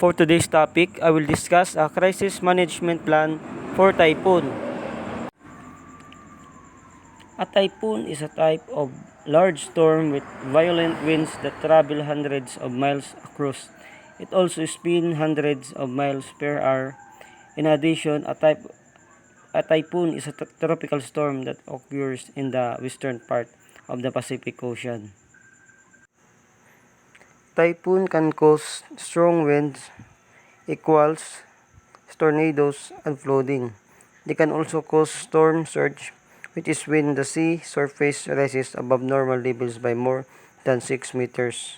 For today's topic, I will discuss a crisis management plan for typhoon. A typhoon is a type of large storm with violent winds that travel hundreds of miles across. It also spins hundreds of miles per hour. In addition, a typhoon is a tropical storm that occurs in the western part of the Pacific Ocean. Typhoon can cause strong winds, equals tornadoes, and flooding. They can also cause storm surge, which is when the sea surface rises above normal levels by more than 6 meters.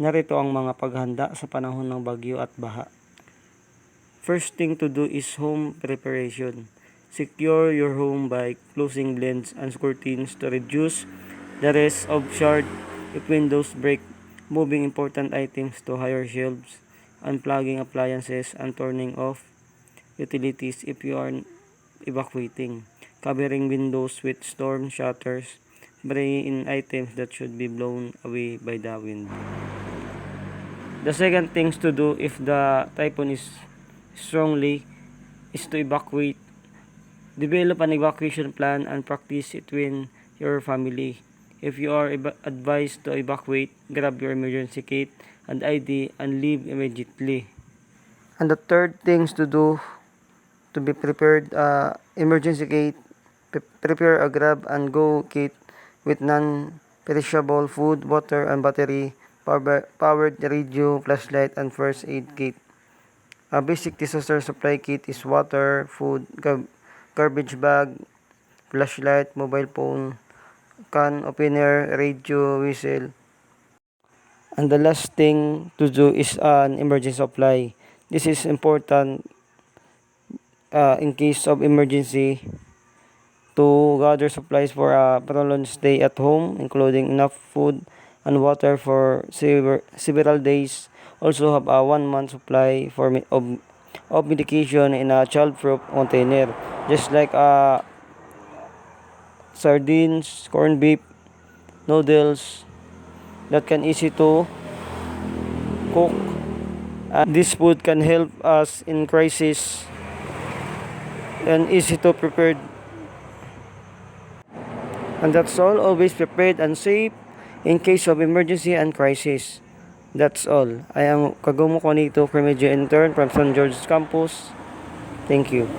Narito ang mga paghanda sa panahon ng bagyo at baha. First thing to do is home preparation. Secure your home by closing blinds and curtains to reduce the risk of shard if windows break, moving important items to higher shelves, unplugging appliances, and turning off utilities if you are evacuating, covering windows with storm shutters, bringing in items that should be blown away by the wind. The second things to do if the typhoon is strongly is to evacuate. Develop an evacuation plan and practice it with your family. If you are advised to evacuate, grab your emergency kit and ID and leave immediately. And the third things to do to be prepared, emergency kit, prepare a grab and go kit with non-perishable food, water, and battery powered radio, flashlight, and first aid kit. A basic disaster supply kit is water, food, garbage bag, flashlight, mobile phone, can opener, radio, whistle. And the last thing to do is an emergency supply. This is important in case of emergency to gather supplies for a prolonged stay at home, including enough food and water for several days. Also have a 1 month supply of medication in a child-proof container, just like sardines, corned beef, noodles that can easy to cook. This food can help us in crisis and easy to prepare. And that's all. Always prepared and safe in case of emergency and crisis. That's all. I am Kagumo Juanito, Cremedyo intern from San George's Campus. Thank you.